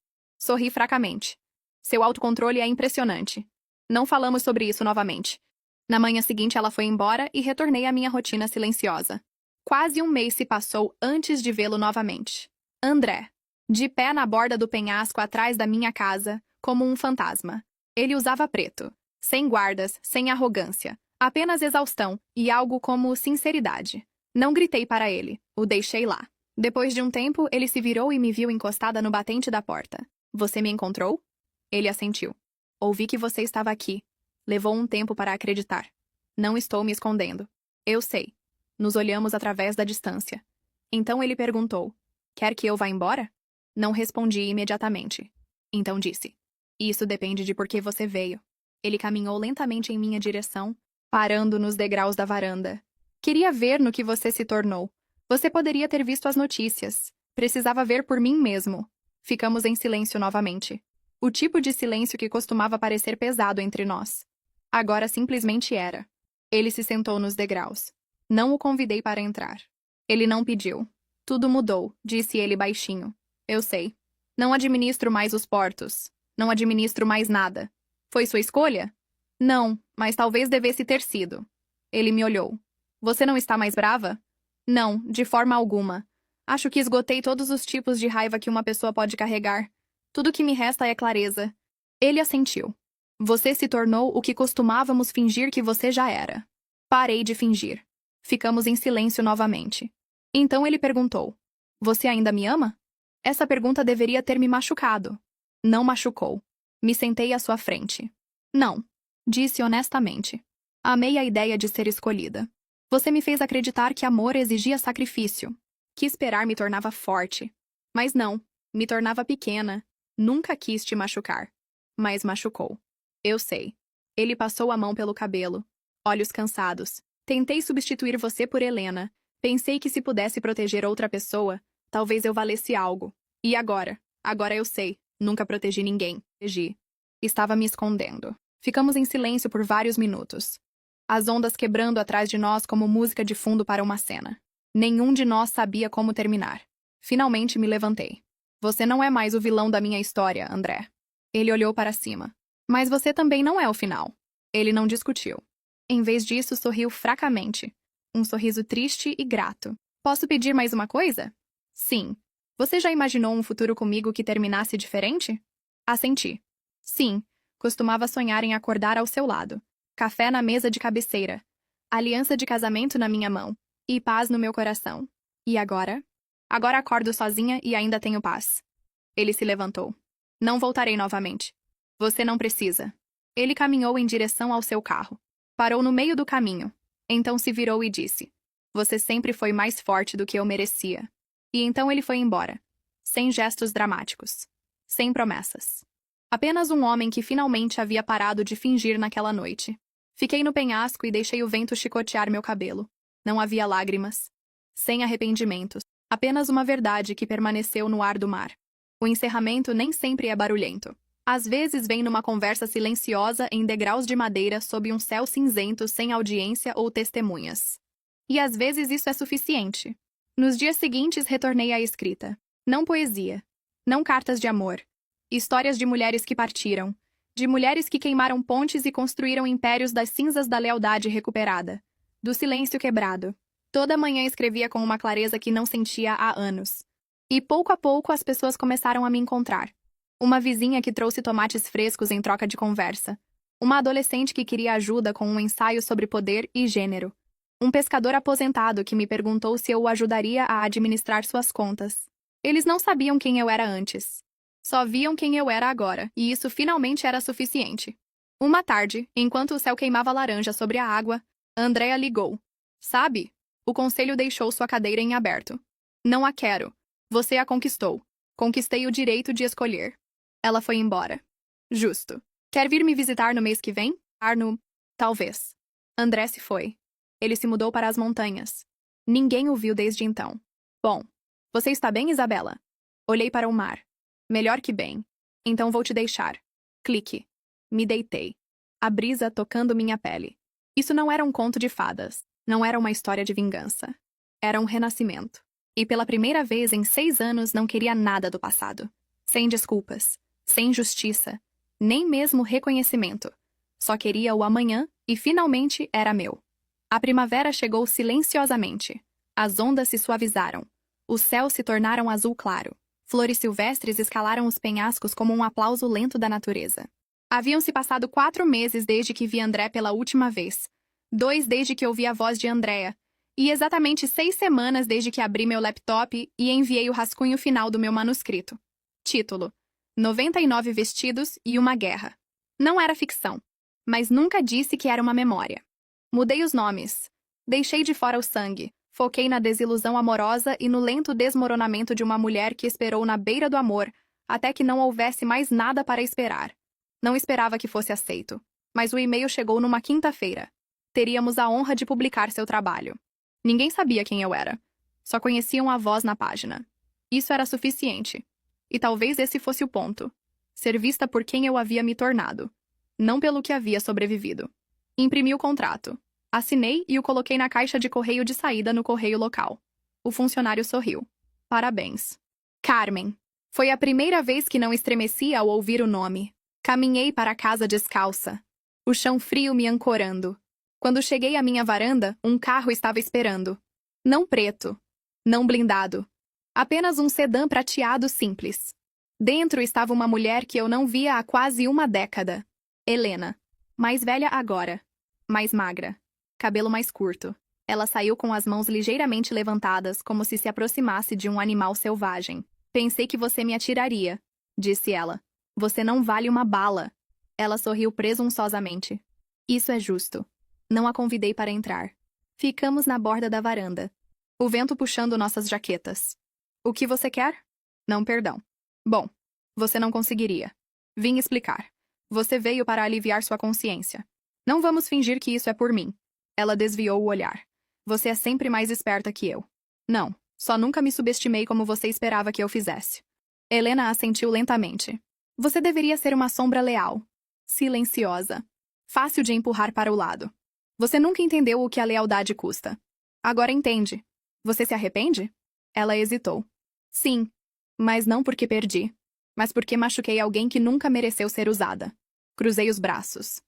Sorri fracamente. Seu autocontrole é impressionante. Não falamos sobre isso novamente. Na manhã seguinte, ela foi embora e retornei à minha rotina silenciosa. Quase um mês se passou antes de vê-lo novamente. André. De pé na borda do penhasco atrás da minha casa, como um fantasma. Ele usava preto. Sem guardas, sem arrogância. Apenas exaustão e algo como sinceridade. Não gritei para ele. O deixei lá. Depois de um tempo, ele se virou e me viu encostada no batente da porta. Você me encontrou? Ele assentiu. Ouvi que você estava aqui. Levou um tempo para acreditar. Não estou me escondendo. Eu sei. Nos olhamos através da distância. Então ele perguntou. Quer que eu vá embora? Não respondi imediatamente. Então disse. Isso depende de por que você veio. Ele caminhou lentamente em minha direção, parando nos degraus da varanda. Queria ver no que você se tornou. Você poderia ter visto as notícias. Precisava ver por mim mesmo. Ficamos em silêncio novamente. O tipo de silêncio que costumava parecer pesado entre nós. Agora simplesmente era. Ele se sentou nos degraus. Não o convidei para entrar. Ele não pediu. Tudo mudou, disse ele baixinho. Eu sei. Não administro mais os portos. Não administro mais nada. Foi sua escolha? Não, mas talvez devesse ter sido. Ele me olhou. Você não está mais brava? Não, de forma alguma. Acho que esgotei todos os tipos de raiva que uma pessoa pode carregar. Tudo que me resta é clareza. Ele assentiu. Você se tornou o que costumávamos fingir que você já era. Parei de fingir. Ficamos em silêncio novamente. Então ele perguntou: Você ainda me ama? Essa pergunta deveria ter me machucado. Não machucou. Me sentei à sua frente. Não, disse honestamente. Amei a ideia de ser escolhida. Você me fez acreditar que amor exigia sacrifício, que esperar me tornava forte. Mas não, me tornava pequena. Nunca quis te machucar. Mas machucou. Eu sei. Ele passou a mão pelo cabelo. Olhos cansados. Tentei substituir você por Helena. Pensei que se pudesse proteger outra pessoa, talvez eu valesse algo. E agora? Agora eu sei. Nunca protegi ninguém. Protegi. Estava me escondendo. Ficamos em silêncio por vários minutos. As ondas quebrando atrás de nós como música de fundo para uma cena. Nenhum de nós sabia como terminar. Finalmente me levantei. Você não é mais o vilão da minha história, André. Ele olhou para cima. Mas você também não é o final. Ele não discutiu. Em vez disso, sorriu fracamente. Um sorriso triste e grato. Posso pedir mais uma coisa? Sim. Você já imaginou um futuro comigo que terminasse diferente? Assenti. Sim. Costumava sonhar em acordar ao seu lado. Café na mesa de cabeceira. Aliança de casamento na minha mão. E paz no meu coração. E agora? Agora acordo sozinha e ainda tenho paz. Ele se levantou. Não voltarei novamente. Você não precisa. Ele caminhou em direção ao seu carro. Parou no meio do caminho. Então se virou e disse: Você sempre foi mais forte do que eu merecia. E então ele foi embora. Sem gestos dramáticos. Sem promessas. Apenas um homem que finalmente havia parado de fingir naquela noite. Fiquei no penhasco e deixei o vento chicotear meu cabelo. Não havia lágrimas. Sem arrependimentos. Apenas uma verdade que permaneceu no ar do mar. O encerramento nem sempre é barulhento. Às vezes vem numa conversa silenciosa em degraus de madeira sob um céu cinzento sem audiência ou testemunhas. E às vezes isso é suficiente. Nos dias seguintes retornei à escrita. Não poesia. Não cartas de amor. Histórias de mulheres que partiram. De mulheres que queimaram pontes e construíram impérios das cinzas da lealdade recuperada. Do silêncio quebrado. Toda manhã escrevia com uma clareza que não sentia há anos. E pouco a pouco as pessoas começaram a me encontrar. Uma vizinha que trouxe tomates frescos em troca de conversa. Uma adolescente que queria ajuda com um ensaio sobre poder e gênero. Um pescador aposentado que me perguntou se eu o ajudaria a administrar suas contas. Eles não sabiam quem eu era antes. Só viam quem eu era agora, e isso finalmente era suficiente. Uma tarde, enquanto o céu queimava laranja sobre a água, Andrea ligou. Sabe? O conselho deixou sua cadeira em aberto. Não a quero. Você a conquistou. Conquistei o direito de escolher. Ela foi embora. Justo. Quer vir me visitar no mês que vem? Arno? Talvez. André se foi. Ele se mudou para as montanhas. Ninguém o viu desde então. Bom. Você está bem, Isabela? Olhei para o mar. Melhor que bem. Então vou te deixar. Clique. Me deitei. A brisa tocando minha pele. Isso não era um conto de fadas. Não era uma história de vingança. Era um renascimento. E pela primeira vez em 6 anos não queria nada do passado. Sem desculpas. Sem justiça. Nem mesmo reconhecimento. Só queria o amanhã e finalmente era meu. A primavera chegou silenciosamente. As ondas se suavizaram. Os céus se tornaram azul claro. Flores silvestres escalaram os penhascos como um aplauso lento da natureza. Haviam-se passado 4 meses desde que vi André pela última vez. 2 desde que ouvi a voz de Andrea. E exatamente 6 semanas desde que abri meu laptop e enviei o rascunho final do meu manuscrito. Título: 99 vestidos e uma guerra. Não era ficção. Mas nunca disse que era uma memória. Mudei os nomes. Deixei de fora o sangue. Foquei na desilusão amorosa e no lento desmoronamento de uma mulher que esperou na beira do amor, até que não houvesse mais nada para esperar. Não esperava que fosse aceito. Mas o e-mail chegou numa quinta-feira. Teríamos a honra de publicar seu trabalho. Ninguém sabia quem eu era. Só conheciam a voz na página. Isso era suficiente. E talvez esse fosse o ponto. Ser vista por quem eu havia me tornado. Não pelo que havia sobrevivido. Imprimi o contrato. Assinei e o coloquei na caixa de correio de saída no correio local. O funcionário sorriu. Parabéns. Carmen. Foi a primeira vez que não estremeci ao ouvir o nome. Caminhei para casa descalça. O chão frio me ancorando. Quando cheguei à minha varanda, um carro estava esperando. Não preto. Não blindado. Apenas um sedã prateado simples. Dentro estava uma mulher que eu não via há quase uma década. Helena. Mais velha agora. Mais magra. Cabelo mais curto. Ela saiu com as mãos ligeiramente levantadas, como se aproximasse de um animal selvagem. Pensei que você me atiraria, disse ela. Você não vale uma bala. Ela sorriu presunçosamente. Isso é justo. Não a convidei para entrar. Ficamos na borda da varanda. O vento puxando nossas jaquetas. O que você quer? Não, perdão. Bom, você não conseguiria. Vim explicar. Você veio para aliviar sua consciência. Não vamos fingir que isso é por mim. Ela desviou o olhar. Você é sempre mais esperta que eu. Não, só nunca me subestimei como você esperava que eu fizesse. Helena assentiu lentamente. Você deveria ser uma sombra leal. Silenciosa. Fácil de empurrar para o lado. Você nunca entendeu o que a lealdade custa. Agora entende. Você se arrepende? Ela hesitou. Sim, mas não porque perdi, mas porque machuquei alguém que nunca mereceu ser usada. Cruzei os braços.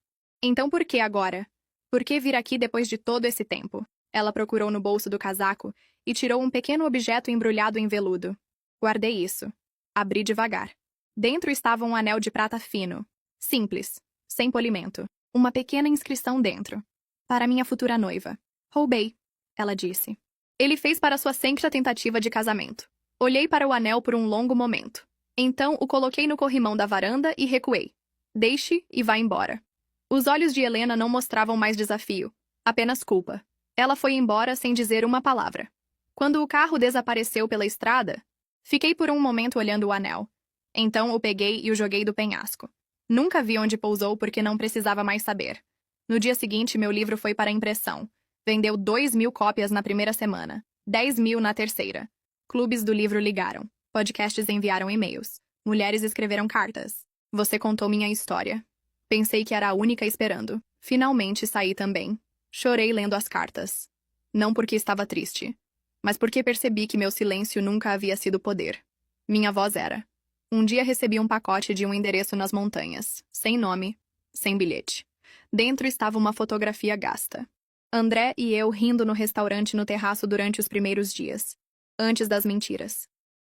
Então por que agora? Por que vir aqui depois de todo esse tempo? Ela procurou no bolso do casaco e tirou um pequeno objeto embrulhado em veludo. Guardei isso. Abri devagar. Dentro estava um anel de prata fino. Simples. Sem polimento. Uma pequena inscrição dentro. Para minha futura noiva. Roubei, ela disse. Ele fez para sua sexta tentativa de casamento. Olhei para o anel por um longo momento. Então o coloquei no corrimão da varanda e recuei. Deixe e vá embora. Os olhos de Helena não mostravam mais desafio, apenas culpa. Ela foi embora sem dizer uma palavra. Quando o carro desapareceu pela estrada, fiquei por um momento olhando o anel. Então o peguei e o joguei do penhasco. Nunca vi onde pousou porque não precisava mais saber. No dia seguinte, meu livro foi para impressão. Vendeu 2.000 cópias na primeira semana, 10.000 na terceira. Clubes do livro ligaram. Podcasts enviaram e-mails. Mulheres escreveram cartas. Você contou minha história. Pensei que era a única esperando. Finalmente saí também. Chorei lendo as cartas. Não porque estava triste, mas porque percebi que meu silêncio nunca havia sido poder. Minha voz era. Um dia recebi um pacote de um endereço nas montanhas, sem nome, sem bilhete. Dentro estava uma fotografia gasta. André e eu rindo no restaurante no terraço durante os primeiros dias. Antes das mentiras.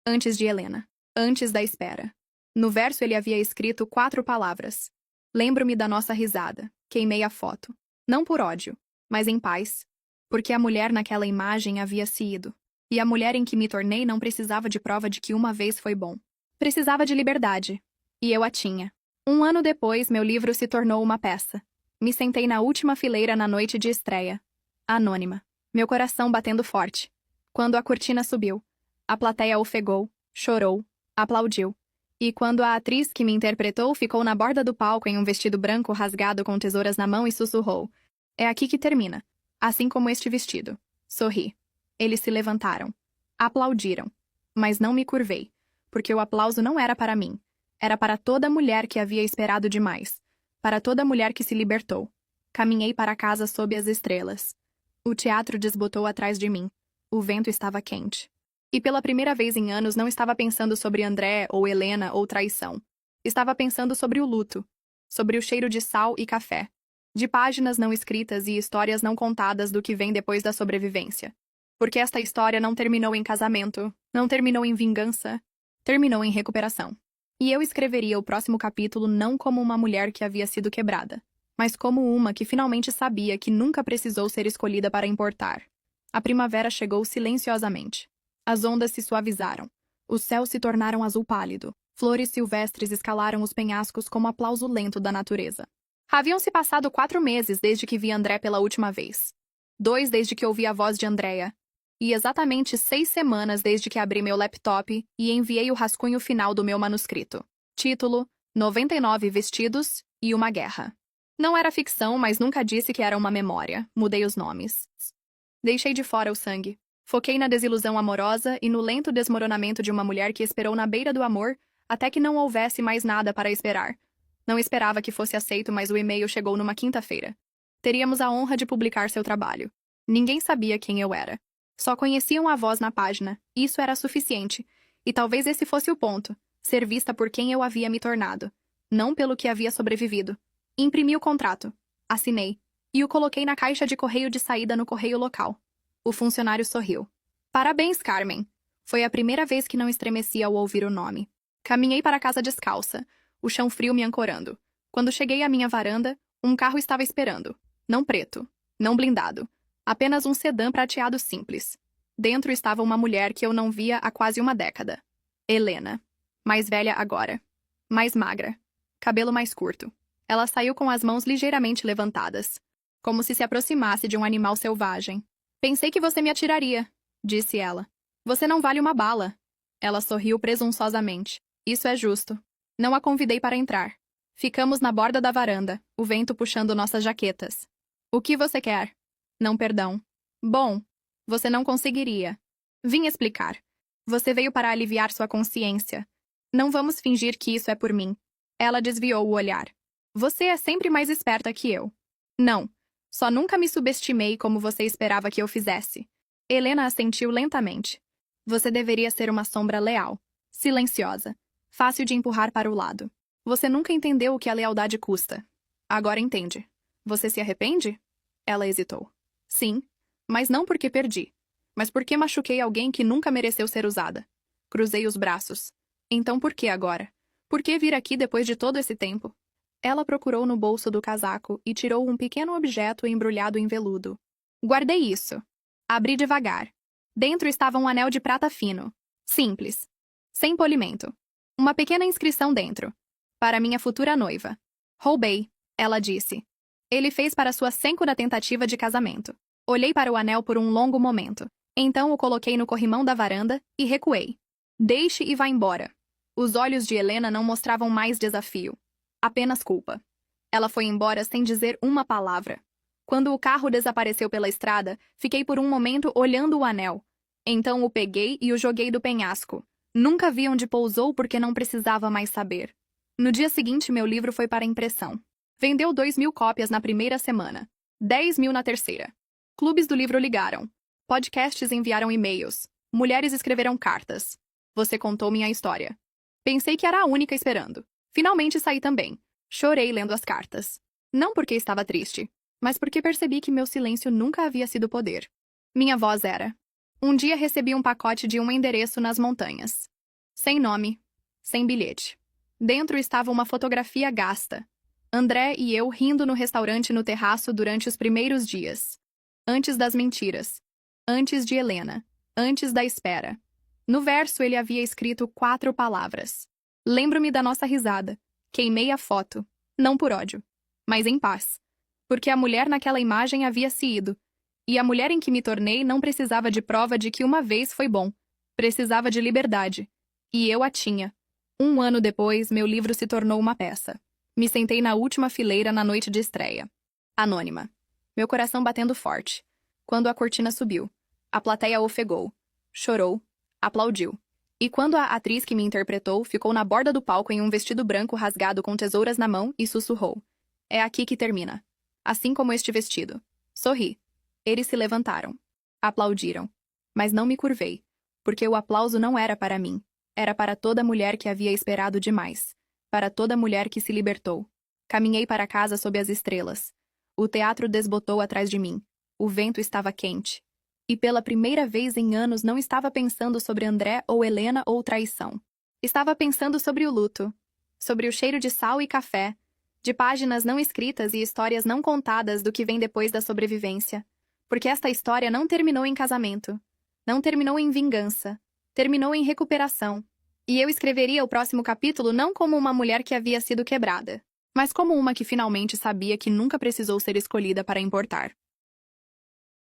Antes de Helena. Antes da espera. No verso ele havia escrito 4 palavras. Lembro-me da nossa risada. Queimei a foto. Não por ódio, mas em paz. Porque a mulher naquela imagem havia se ido. E a mulher em que me tornei não precisava de prova de que uma vez foi bom. Precisava de liberdade. E eu a tinha. 1 ano depois, meu livro se tornou uma peça. Me sentei na última fileira na noite de estreia. Anônima. Meu coração batendo forte. Quando a cortina subiu, a plateia ofegou, chorou, aplaudiu. E quando a atriz que me interpretou ficou na borda do palco em um vestido branco rasgado com tesouras na mão e sussurrou: "É aqui que termina. Assim como este vestido." Sorri. Eles se levantaram. Aplaudiram. Mas não me curvei, porque o aplauso não era para mim. Era para toda mulher que havia esperado demais. Para toda mulher que se libertou. Caminhei para casa sob as estrelas. O teatro desbotou atrás de mim. O vento estava quente. E pela primeira vez em anos não estava pensando sobre André ou Helena ou traição. Estava pensando sobre o luto. Sobre o cheiro de sal e café. De páginas não escritas e histórias não contadas do que vem depois da sobrevivência. Porque esta história não terminou em casamento, não terminou em vingança, terminou em recuperação. E eu escreveria o próximo capítulo não como uma mulher que havia sido quebrada, mas como uma que finalmente sabia que nunca precisou ser escolhida para importar. A primavera chegou silenciosamente. As ondas se suavizaram. Os céus se tornaram azul pálido. Flores silvestres escalaram os penhascos como aplauso lento da natureza. Haviam-se passado 4 meses desde que vi André pela última vez. 2 desde que ouvi a voz de Andréia. E exatamente 6 semanas desde que abri meu laptop e enviei o rascunho final do meu manuscrito. Título: 99 vestidos e uma guerra. Não era ficção, mas nunca disse que era uma memória. Mudei os nomes. Deixei de fora o sangue. Foquei na desilusão amorosa e no lento desmoronamento de uma mulher que esperou na beira do amor até que não houvesse mais nada para esperar. Não esperava que fosse aceito, mas o e-mail chegou numa quinta-feira. Teríamos a honra de publicar seu trabalho. Ninguém sabia quem eu era. Só conheciam a voz na página. Isso era suficiente. E talvez esse fosse o ponto. Ser vista por quem eu havia me tornado. Não pelo que havia sobrevivido. Imprimi o contrato. Assinei. E o coloquei na caixa de correio de saída no correio local. O funcionário sorriu. Parabéns, Carmen. Foi a primeira vez que não estremeci ao ouvir o nome. Caminhei para casa descalça, o chão frio me ancorando. Quando cheguei à minha varanda, um carro estava esperando. Não preto, não blindado. Apenas um sedã prateado simples. Dentro estava uma mulher que eu não via há quase uma década. Helena. Mais velha agora. Mais magra. Cabelo mais curto. Ela saiu com as mãos ligeiramente levantadas, como se aproximasse de um animal selvagem. Pensei que você me atiraria, disse ela. Você não vale uma bala. Ela sorriu presunçosamente. Isso é justo. Não a convidei para entrar. Ficamos na borda da varanda, o vento puxando nossas jaquetas. O que você quer? Não, perdão. Bom, você não conseguiria. Vim explicar. Você veio para aliviar sua consciência. Não vamos fingir que isso é por mim. Ela desviou o olhar. Você é sempre mais esperta que eu. Não. Só nunca me subestimei como você esperava que eu fizesse. Helena assentiu lentamente. Você deveria ser uma sombra leal, silenciosa, fácil de empurrar para o lado. Você nunca entendeu o que a lealdade custa. Agora entende. Você se arrepende? Ela hesitou. Sim, mas não porque perdi, mas porque machuquei alguém que nunca mereceu ser usada. Cruzei os braços. Então por que agora? Por que vir aqui depois de todo esse tempo? Ela procurou no bolso do casaco e tirou um pequeno objeto embrulhado em veludo. Guardei isso. Abri devagar. Dentro estava um anel de prata fino. Simples. Sem polimento. Uma pequena inscrição dentro. Para minha futura noiva. Roubei, ela disse. Ele fez para sua 2ª tentativa de casamento. Olhei para o anel por um longo momento. Então o coloquei no corrimão da varanda e recuei. Deixe e vá embora. Os olhos de Helena não mostravam mais desafio. Apenas culpa. Ela foi embora sem dizer uma palavra. Quando o carro desapareceu pela estrada, fiquei por um momento olhando o anel. Então o peguei e o joguei do penhasco. Nunca vi onde pousou porque não precisava mais saber. No dia seguinte, meu livro foi para impressão. Vendeu 2.000 cópias na primeira semana. 10.000 na terceira. Clubes do livro ligaram. Podcasts enviaram e-mails. Mulheres escreveram cartas. Você contou minha história. Pensei que era a única esperando. Finalmente saí também. Chorei lendo as cartas. Não porque estava triste, mas porque percebi que meu silêncio nunca havia sido poder. Minha voz era. Um dia recebi um pacote de um endereço nas montanhas. Sem nome, sem bilhete. Dentro estava uma fotografia gasta. André e eu rindo no restaurante no terraço durante os primeiros dias. Antes das mentiras. Antes de Helena. Antes da espera. No verso ele havia escrito 4 palavras. Lembro-me da nossa risada. Queimei a foto. Não por ódio, mas em paz. Porque a mulher naquela imagem havia se ido. E a mulher em que me tornei não precisava de prova de que uma vez foi bom. Precisava de liberdade. E eu a tinha. 1 ano depois, meu livro se tornou uma peça. Me sentei na última fileira na noite de estreia. Anônima. Meu coração batendo forte. Quando a cortina subiu. A plateia ofegou. Chorou. Aplaudiu. E quando a atriz que me interpretou ficou na borda do palco em um vestido branco rasgado com tesouras na mão e sussurrou. É aqui que termina. Assim como este vestido. Sorri. Eles se levantaram. Aplaudiram. Mas não me curvei, porque o aplauso não era para mim. Era para toda mulher que havia esperado demais. Para toda mulher que se libertou. Caminhei para casa sob as estrelas. O teatro desbotou atrás de mim. O vento estava quente. E pela primeira vez em anos não estava pensando sobre André ou Helena ou traição. Estava pensando sobre o luto. Sobre o cheiro de sal e café. De páginas não escritas e histórias não contadas do que vem depois da sobrevivência. Porque esta história não terminou em casamento. Não terminou em vingança. Terminou em recuperação. E eu escreveria o próximo capítulo não como uma mulher que havia sido quebrada, mas como uma que finalmente sabia que nunca precisou ser escolhida para importar.